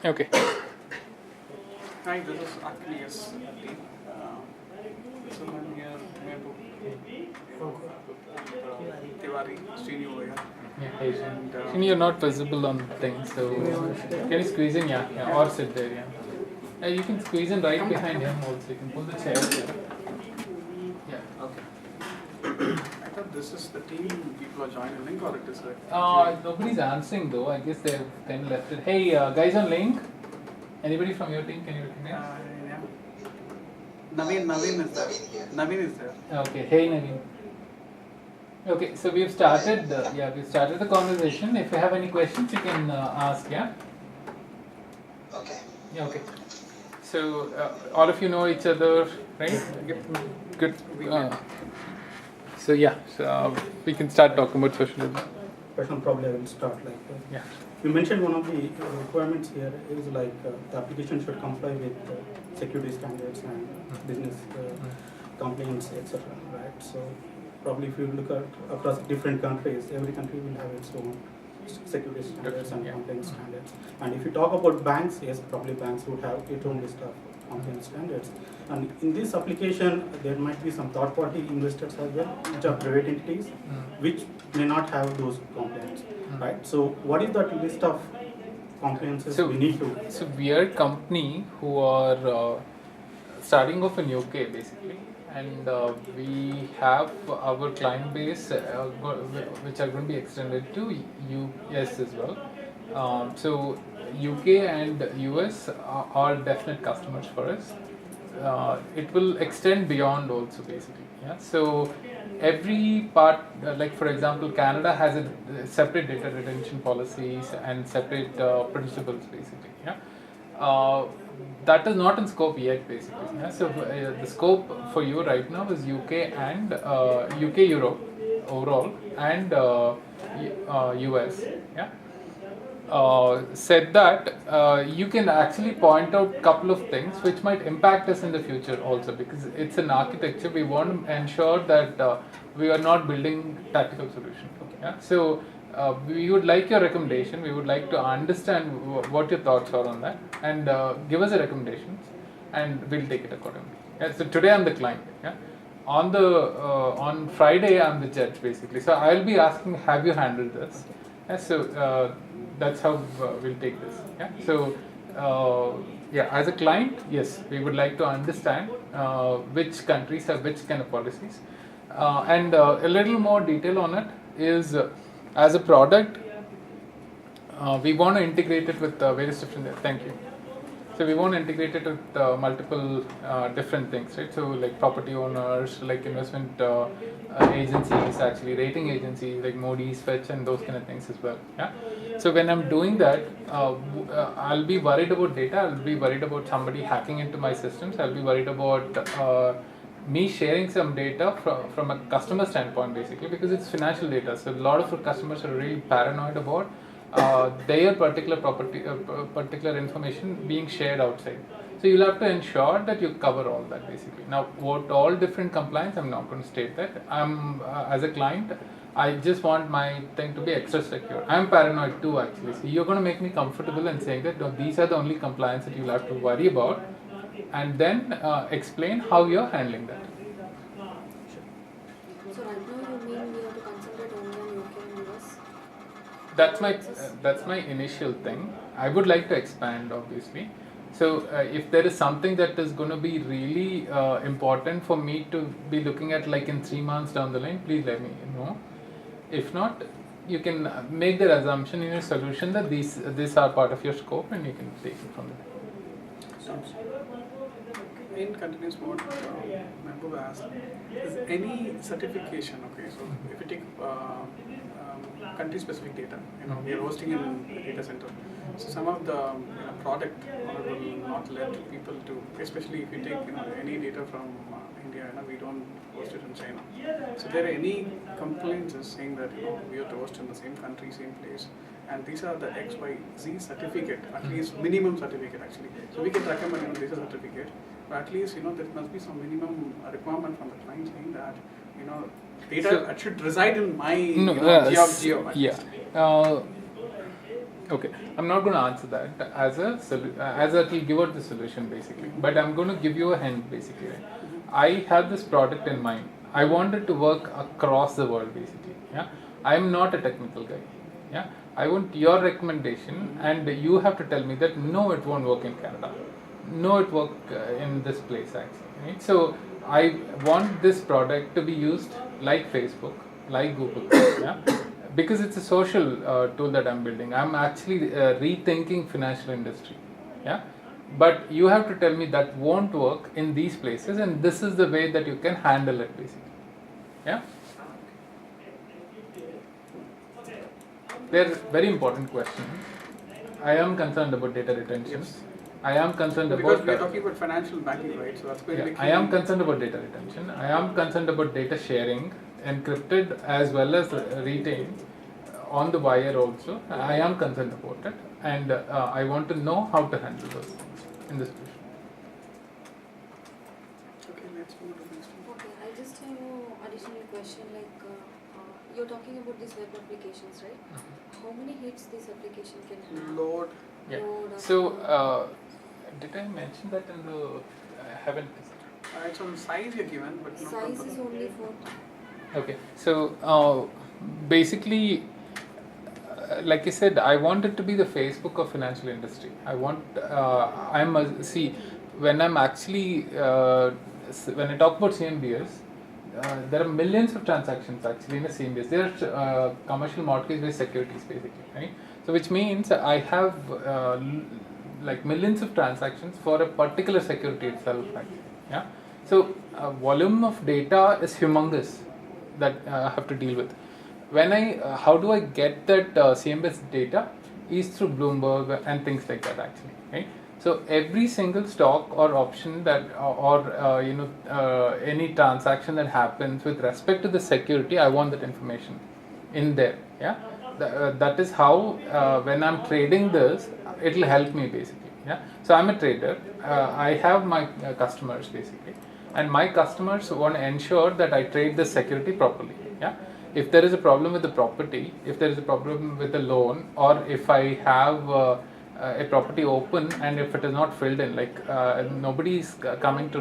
Okay. Hi, this is Achilles. So I'm here Tiwari, Srini over here. Yeah, hey, And Shini, you're not visible on the thing, so can you squeeze in? Yeah, or sit there, yeah. You can squeeze in right behind him also. You can pull the chair here. Yeah. Okay. I thought this is the team people are joining link or it is like. Nobody's answering though. I guess they've then left it. Hey, guys on link. Anybody from your team? Can you recognize? Yeah. Naveen is there. Naveen is there. Okay. Hey, Naveen. Okay, so we've started. We've started the conversation. If you have any questions, you can ask. Yeah. Okay. Yeah. Okay. So all of you know each other, right? Good. So we can start talking about socialism. Question probably I will start Yeah. You mentioned one of the requirements here is like the application should comply with security standards and business compliance, etc. Right? So probably if you look at across different countries, every country will have its own security standards and compliance standards. And if you talk about banks, yes, probably banks would have its own list of compliance standards. And in this application, there might be some third-party investors as well, which are private entities, which may not have those compliance, right? So, what is that list of compliances we need to? So we are a company who are starting off in UK basically, and we have our client base which are going to be extended to US as well. So UK and US are definite customers for us. It will extend beyond also basically. Yeah. So every part, like for example, Canada has a separate data retention policies and separate principles basically. Yeah. That is not in scope yet basically. Yeah. So the scope for you right now is UK and UK Europe overall and US. Yeah. Said that, you can actually point out a couple of things which might impact us in the future also, because it's an architecture. We want to ensure that we are not building tactical solution. Yeah? So we would like your recommendation. We would like to understand what your thoughts are on that, and give us a recommendations, and we'll take it accordingly. Yeah? So today I'm the client. Yeah? On Friday I'm the judge basically. So I'll be asking, have you handled this? Yeah, so that's how we'll take this. Yeah. So as a client, yes, we would like to understand which countries have which kind of policies, and a little more detail on it is as a product, we want to integrate it with various different. Thank you. So we want to integrate it with multiple different things, right? So like property owners, like investment agencies, actually rating agencies like Moody's, Fitch, and those kind of things as well. Yeah. So when I'm doing that, I'll be worried about data. I'll be worried about somebody hacking into my systems. I'll be worried about me sharing some data from a customer standpoint, basically, because it's financial data. So a lot of our customers are really paranoid about their particular property, particular information being shared outside. So you'll have to ensure that you cover all that basically. Now, what all different compliance, I'm not going to state that. I'm as a client, I just want my thing to be extra secure. I'm paranoid too, actually. So you're going to make me comfortable in saying that no, these are the only compliance that you'll have to worry about, and then explain how you're handling that. So right now you mean we have to concentrate only on UK and US? That's my initial thing. I would like to expand, obviously. So if there is something that is going to be really important for me to be looking at, like in 3 months down the line, please let me know. If not, you can make the assumption in your solution that these are part of your scope, and you can take it from there. In continuous mode, Mehboob asked, is any certification, okay, so if you take country-specific data, we are hosting in a data center, so some of the product will not let people to, especially if you take any data from India, we don't host it in China. So there are any complaints saying that we have to host in the same country, same place, and these are the XYZ certificate, at least minimum certificate actually. So we can recommend this is a certificate, but at least there must be some minimum requirement from the client saying that data should reside in my geo. Yeah. Okay. I'm not going to answer that as it will give out the solution basically, but I'm going to give you a hint basically. I have this product in mind. I want it to work across the world basically. Yeah, I'm not a technical guy. Yeah, I want your recommendation, and you have to tell me that no, it won't work in Canada. No, it work in this place actually. Right? So I want this product to be used like Facebook, like Google. Yeah. Because it's a social tool that I'm building. I'm actually rethinking financial industry. Yeah, but you have to tell me that won't work in these places, and this is the way that you can handle it basically. Yeah, they're very important questions. I am concerned about data retention. Yes. I am concerned Because about we are talking about financial banking, right? So that's going to be I am concerned about data retention. I am concerned about data sharing, encrypted as well as retained on the wire also. I am concerned about it, and I want to know how to handle those things in this situation. Okay, let's move to the next one. Okay, I just have an additional question. Like, you're talking about these web applications, right? How many hits this application can have? Load. Yeah. Load of- So, did I mention that in the? I haven't. It's on size you're given, but not on Size is the. only for. Okay. So, basically, like I said, I want it to be the Facebook of financial industry. I want. See, when I'm actually when I talk about CMBS, there are millions of transactions actually in a CMBS. There are commercial mortgage-based securities basically, right? So which means I have like millions of transactions for a particular security itself actually. Yeah. So volume of data is humongous that I have to deal with. When how do I get that CMBS data? Is through Bloomberg and things like that actually, right? So every single stock or option that any transaction that happens with respect to the security, I want that information in there. Yeah, that is how when I'm trading this, it will help me basically. Yeah, so I'm a trader. I have my customers basically, and my customers want to ensure that I trade the security properly. Yeah, if there is a problem with the property, if there is a problem with the loan, or if I have a property open and if it is not filled in, like nobody is coming to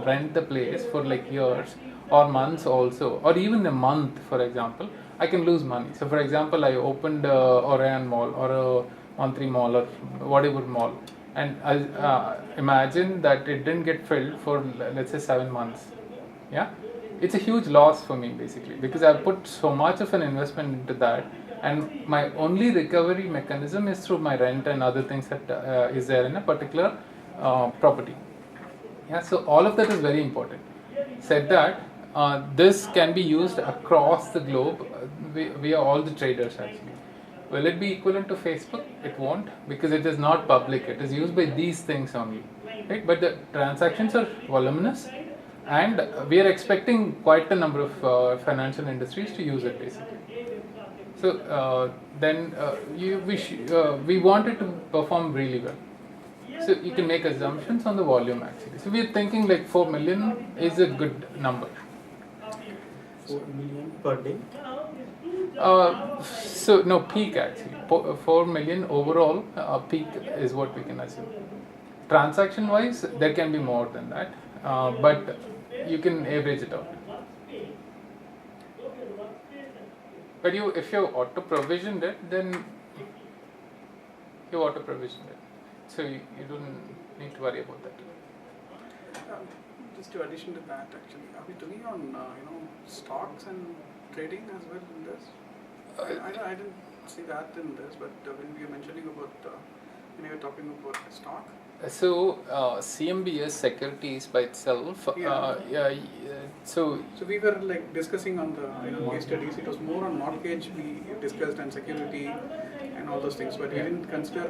rent the place for like years or months also, or even a month for example, I can lose money. So for example, I opened Orion Mall or a Mantri Mall or whatever mall, and I imagine that it didn't get filled for let's say 7 months. Yeah, it's a huge loss for me basically, because I've put so much of an investment into that, and my only recovery mechanism is through my rent and other things that is there in a particular property. Yeah, so all of that is very important. Said that, this can be used across the globe via all the traders actually. Will it be equivalent to Facebook? It won't, because it is not public. It is used by these things only, right? But the transactions are voluminous, and we are expecting quite a number of financial industries to use it basically. So we want it to perform really well. So you can make assumptions on the volume actually. So we are thinking like 4 million is a good number. 4 million per day. So no, peak actually. 4 million overall peak is what we can assume. Transaction wise, there can be more than that, but you can average it out. But if you auto provisioned it, then you auto provisioned it, so you don't need to worry about that. Just to addition to that, actually, are we doing on stocks and trading as well in this? I didn't see that in this, but when we were mentioning about when you were talking about stock. So CMBS securities by itself, so we were like discussing on the case studies. It was more on mortgage we discussed and security and all those things, but we didn't consider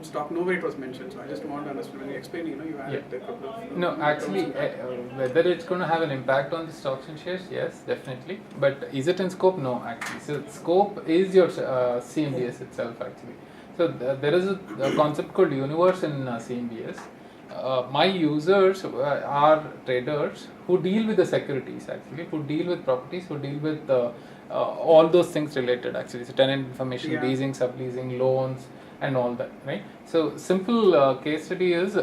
stock. Nowhere it was mentioned. So I just want to understand when you explain. You added a couple of. No, actually, whether it's going to have an impact on the stocks and shares, yes, definitely. But is it in scope? No, actually. So scope is your CMBS itself actually. So there is a concept called universe in CMBS. My users are traders who deal with the securities actually, who deal with properties, who deal with all those things related actually. So tenant information, leasing, subleasing, loans, and all that, right? So simple case study is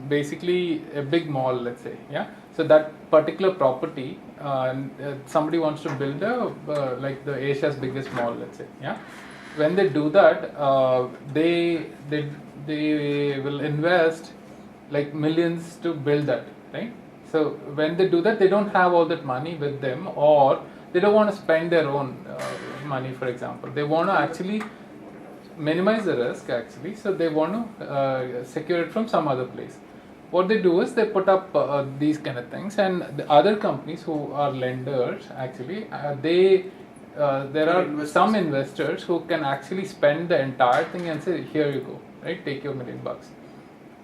basically a big mall, let's say, yeah. So that particular property, somebody wants to build a like the Asia's biggest mall, let's say, yeah. When they do that, they will invest like millions to build that, right? So when they do that, they don't have all that money with them, or they don't want to spend their own money, for example. They want to actually minimize the risk, actually, so they want to secure it from some other place. What they do is they put up these kind of things, and the other companies who are lenders, actually, there are some investors who can actually spend the entire thing and say, here you go, right, take your $1 million.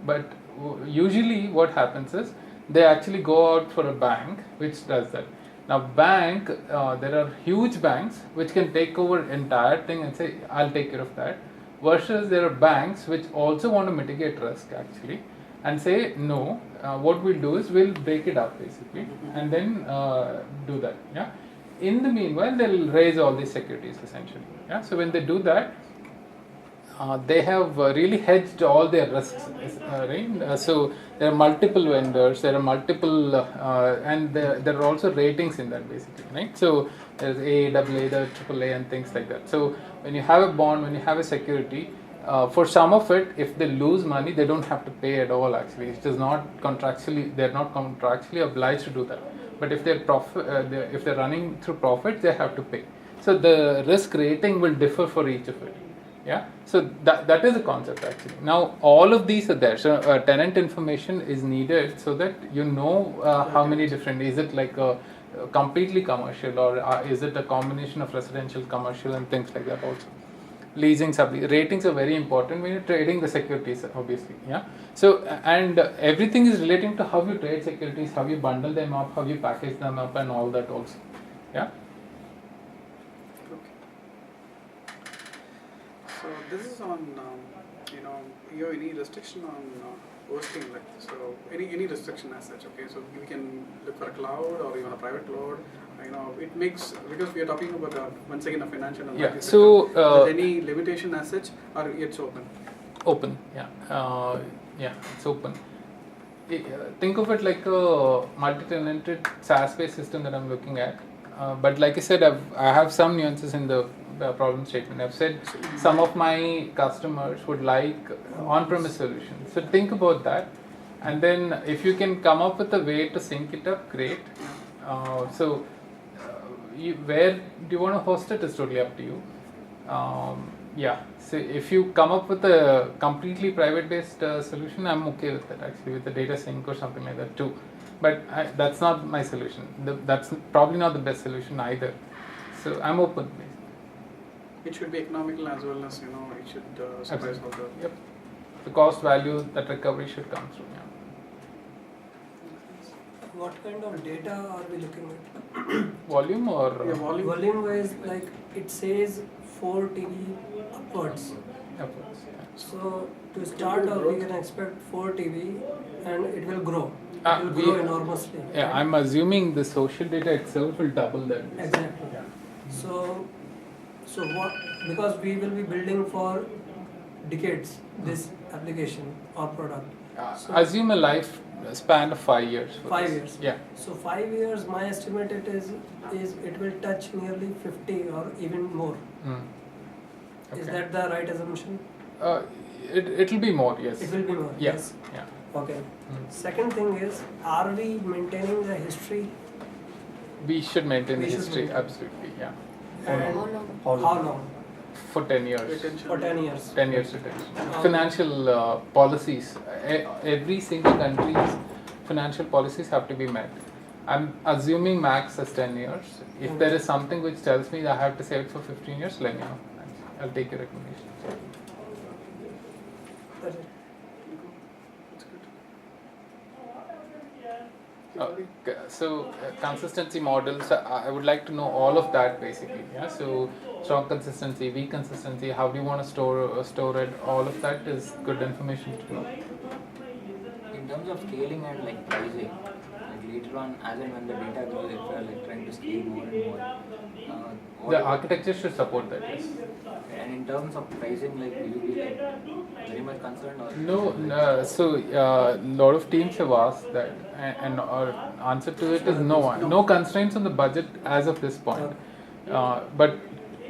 But usually what happens is they actually go out for a bank which does that. Now bank, there are huge banks which can take over entire thing and say, I'll take care of that, versus there are banks which also want to mitigate risk, actually, and say, no, what we'll do is we'll break it up, basically, and then do that, yeah. In the meanwhile, they'll raise all these securities, essentially, yeah. So when they do that, they have really hedged all their risks, right? So there are multiple vendors, there are multiple, and there are also ratings in that, basically, right? So there's A, AA, the AAA, and things like that. So when you have a bond, when you have a security, for some of it, if they lose money, they don't have to pay at all, actually. It is not contractually, they're not contractually obliged to do that. But if if they're running through profit, they have to pay. So the risk rating will differ for each of it. Yeah, so that is a concept, actually. Now all of these are there. So tenant information is needed so that you know how many different. Is it like a completely commercial, or is it a combination of residential, commercial, and things like that also. Leasing, ratings are very important when you're trading the securities, obviously. Yeah. So and everything is relating to how you trade securities, how you bundle them up, how you package them up, and all that also. Yeah. So this is on, you have any restriction on hosting, like, so any restriction as such, okay? So we can look for a cloud or even a private cloud. It makes, because we are talking about once again a financial and yeah. So is any limitation as such, or it's open? Open, yeah, yeah, it's open. Think of it like a multi-tenanted SaaS-based system that I'm looking at. But like I said, I have some nuances in the problem statement. I've said some of my customers would like on-premise solutions. So think about that, and then if you can come up with a way to sync it up, great. Where do you want to host it is totally up to you. Yeah, so if you come up with a completely private-based solution, I'm okay with that, actually, with the data sync or something like that too. But that's not my solution. That's probably not the best solution either. So I'm open, basically. It should be economical as well as, it should suffice all the... Yep. The cost value, that recovery should come through, yeah. What kind of data are we looking at? Volume or? Yeah, volume. Volume wise, like it says 4 TB upwards. Upwards, yeah. So to start off, we can expect 4 TB and it will grow. Ah, It will grow enormously. Yeah, right? I'm assuming the social data itself will double that. Exactly. Yeah. So what? Because we will be building for decades this application or product. So- Assume a life span of 5 years. for 5 this. years. Yeah. So 5 years, my estimate is it will touch nearly 50 or even more. Mm. Is Okay. that the right assumption? It'll be more, yes. It will be more. Yes. Yeah. Okay. Mm. Second thing is, are we maintaining the history? We should maintain We the should history, maintain. absolutely, yeah. And How long? how long? For 10 years. Retention. For 10 years. 10 years retention. Financial policies. Every single country's financial policies have to be met. I'm assuming max is 10 years. If there is something which tells me that I have to save it for 15 years, let me know. I'll take your recommendation. That's it. That's good. Consistency models, I would like to know all of that, basically. Yeah. So strong consistency, weak consistency, how do you want to store it? All of that is good information to know. In terms of scaling and like pricing, like later on, as and when the data grows, if we are like trying to scale more and more, The architecture should support that, yes. and in terms of pricing, like will you be like very much concerned or No, so a lot of teams have asked that, and our answer to it is no. No constraints on the budget as of this point. But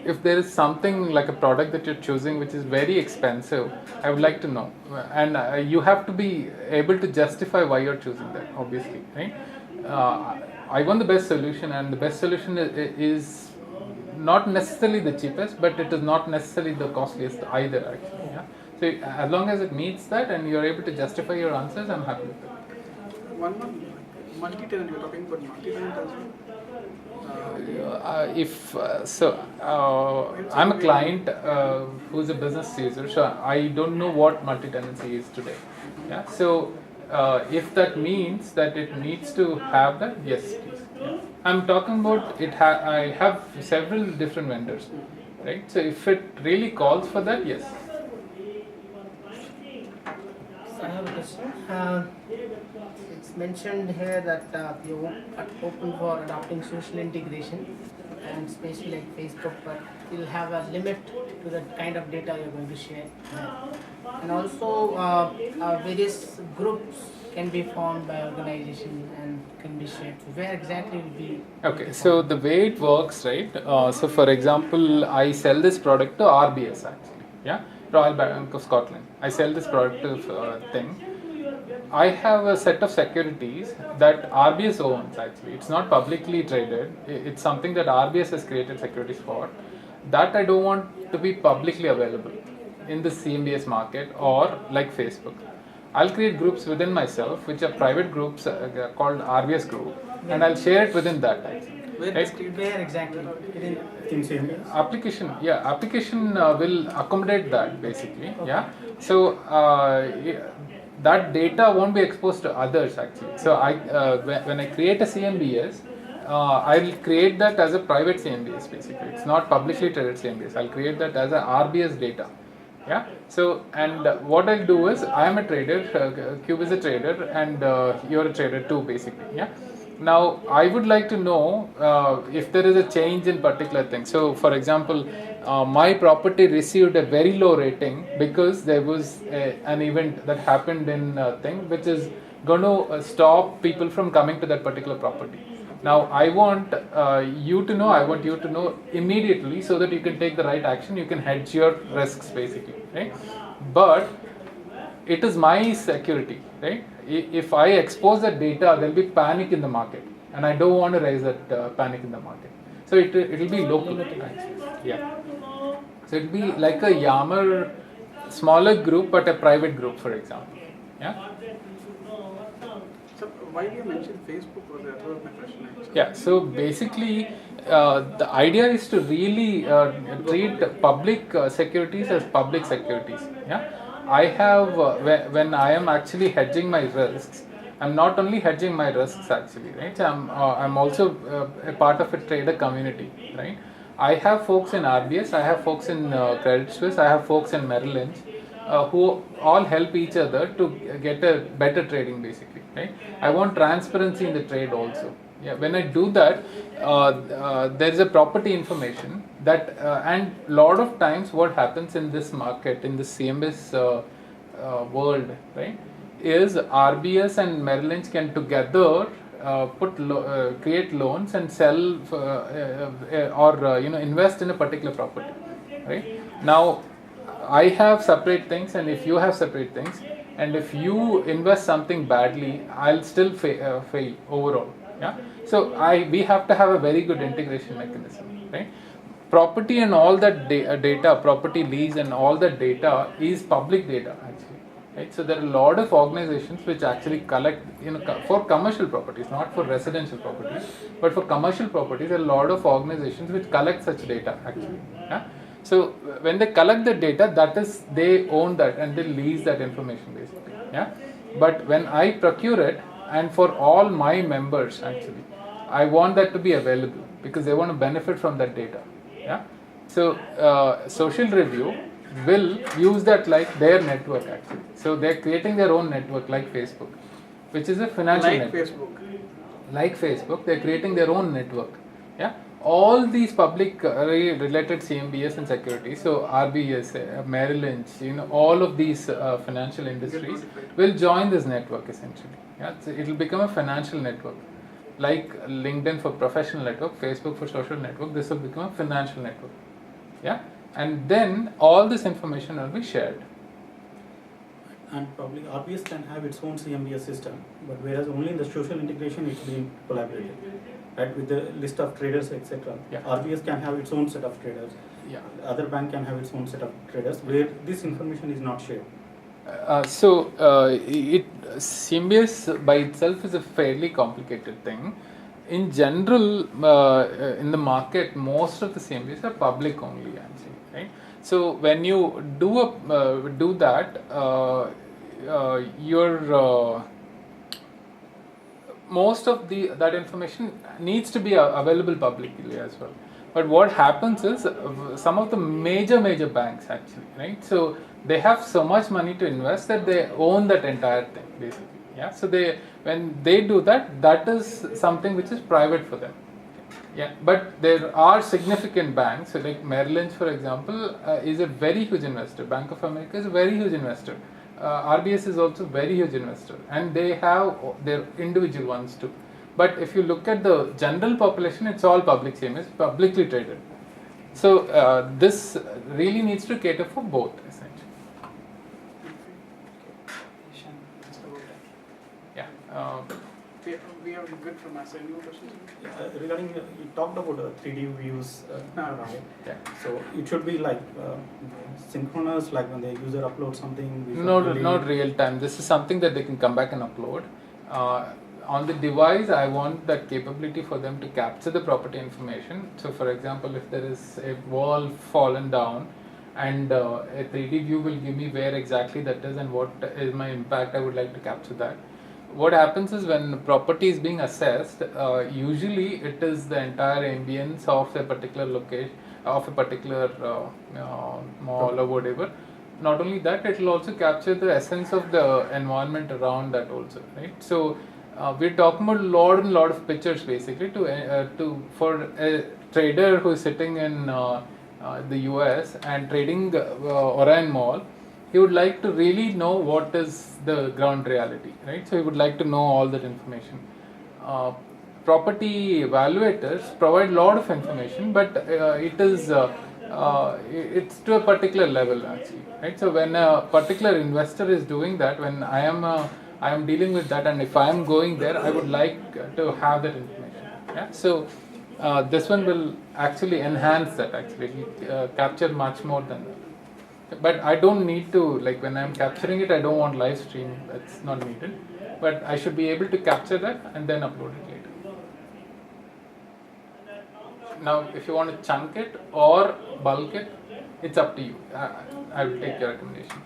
if there is something like a product that you're choosing which is very expensive, I would like to know. And you have to be able to justify why you're choosing that, obviously, right? I want the best solution, and the best solution is not necessarily the cheapest, but it is not necessarily the costliest either, actually. Yeah? So as long as it meets that and you're able to justify your answers, I'm happy with it. One more multi-tenant, you're talking about multi-tenant as well? I'm a client who's a business user, so I don't know what multi-tenancy is today. Yeah. So if that means that it needs to have that, yes, please. Yeah. I'm talking about it. I have several different vendors, right? So if it really calls for that, yes. So I have a question. It's mentioned here that you are open for adopting social integration, and especially like Facebook, but you'll have a limit to the kind of data you're going to share. And also, various groups can be formed by organization and can be shared. So where exactly will be? Okay, so the way it works, right? So for example, I sell this product to RBS actually, yeah, Royal Bank of Scotland. I sell this product to thing. I have a set of securities that RBS owns actually. It's not publicly traded. It's something that RBS has created securities for. That I don't want to be publicly available in the CMBS market or like Facebook. I'll create groups within myself, which are private groups called RBS group, and I'll share it within that actually. Where exactly? In CMS? Application will accommodate that basically. Okay. Yeah. So that data won't be exposed to others actually. So when I create a CMBS, I'll create that as a private CMBS basically. It's not publicly traded CMBS. I'll create that as a RBS data. Yeah. So and what I'll do is I am a trader. Cube is a trader, and you're a trader too basically. Yeah. Now, I would like to know if there is a change in particular thing. So, for example, my property received a very low rating because there was an event that happened in thing which is going to stop people from coming to that particular property. Now, I want you to know immediately so that you can take the right action, you can hedge your risks basically, right? But it is my security, right? If I expose that data, there will be panic in the market, and I don't want to raise that panic in the market. So it will be local, actually. Yeah. So it will be like a Yammer, smaller group, but a private group, for example. Yeah. So why do you mention Facebook? That was my question actually. Yeah. So basically, the idea is to really treat public securities as public securities. Yeah. I have, when I am actually hedging my risks, I'm not only hedging my risks actually, right? I'm also a part of a trader community, right? I have folks in RBS, I have folks in Credit Suisse, I have folks in Merrill Lynch, who all help each other to get a better trading basically, right? I want transparency in the trade also. Yeah, when I do that, there is a property information that, and lot of times what happens in this market, in the CMS world, right, is RBS and Merrill Lynch can together create loans and sell or invest in a particular property, right? Now, I have separate things, and if you have separate things, and if you invest something badly, I'll still fail overall. Yeah. So we have to have a very good integration mechanism, right? Property and all that data, property lease and all that data is public data actually, right? So there are a lot of organizations which actually collect, for commercial properties, not for residential properties, but for commercial properties, there are a lot of organizations which collect such data actually. Yeah. So when they collect the data, that is, they own that and they lease that information basically. Yeah. But when I procure it, and for all my members actually, I want that to be available because they want to benefit from that data. Yeah. So Social Review will use that like their network actually. So they're creating their own network like Facebook, which is a financial like network. Facebook. like Facebook, they're creating their own network. Yeah, all these public related CMBS and securities, so RBS, Merrill Lynch, all of these financial industries will join this network essentially. Yeah, so it will become a financial network, like LinkedIn for professional network, Facebook for social network. This will become a financial network. Yeah, and then all this information will be shared. And probably RBS can have its own CMBS system, but whereas only in the social integration it's being collaborated, right, with the list of traders, etc. Yeah. RBS can have its own set of traders. Yeah. Other bank can have its own set of traders where this information is not shared. CMBS by itself is a fairly complicated thing. In general, in the market, most of the CMBS are public only, actually, right? So when you do that, most of that information needs to be available publicly as well. But what happens is some of the major banks actually, right? So they have so much money to invest that they own that entire thing basically. Yeah. So when they do that, that is something which is private for them. Yeah. But there are significant banks, so like Merrill Lynch, for example, is a very huge investor. Bank of America is a very huge investor. RBS is also a very huge investor, and they have their individual ones too. But if you look at the general population, it's all public CMS, publicly traded. So this really needs to cater for both, essentially. Yeah. We are good from us. Any more questions? Regarding, you talked about 3D views, right? Yeah. So it should be like synchronous, like when the user uploads something. Not real time. This is something that they can come back and upload. On the device, I want that capability for them to capture the property information. So for example, if there is a wall fallen down, and a 3D view will give me where exactly that is and what is my impact, I would like to capture that. What happens is when property is being assessed, usually it is the entire ambience of a particular location, of a particular mall or whatever. Not only that, it will also capture the essence of the environment around that also, right? So we're talking about a lot of pictures basically for a trader who is sitting in the US and trading Orion Mall. He would like to really know what is the ground reality, right? So he would like to know all that information. Property evaluators provide a lot of information, but it's to a particular level actually, right? So when a particular investor is doing that, when I am dealing with that, and if I am going there, I would like to have that information. Yeah. So this one will actually enhance that. Actually, it will capture much more than that. But I don't need to, like when I'm capturing it, I don't want live stream. That's not needed. But I should be able to capture that and then upload it later. Now, if you want to chunk it or bulk it, it's up to you. I will take your recommendation.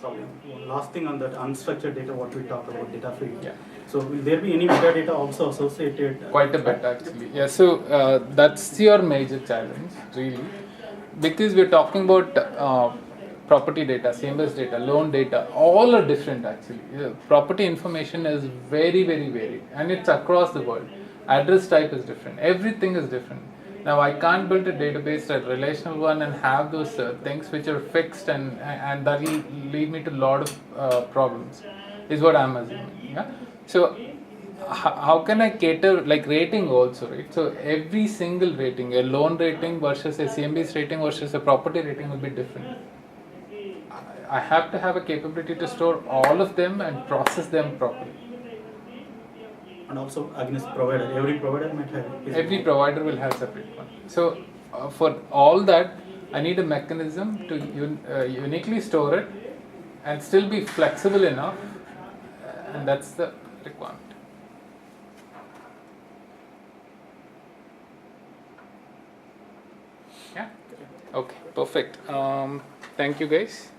So one last thing on that unstructured data, what we talked about, data feed. Yeah. So will there be any metadata also associated? Quite a bit actually. Yeah. So that's your major challenge really, because we're talking about property data, CMBS data, loan data, all are different actually. Property information is very varied, and it's across the world. Address type is different. Everything is different. Now I can't build a database, a relational one, and have those things which are fixed, and that will lead me to a lot of problems, is what I'm assuming. Yeah. So how can I cater, like rating also, right? So every single rating, a loan rating versus a CMBS rating versus a property rating will be different. I have to have a capability to store all of them and process them properly. And also against provider, every provider might have. Every provider will have separate one. So for all that, I need a mechanism to uniquely store it and still be flexible enough, and that's the requirement. Yeah. Okay. Perfect. Thank you, guys.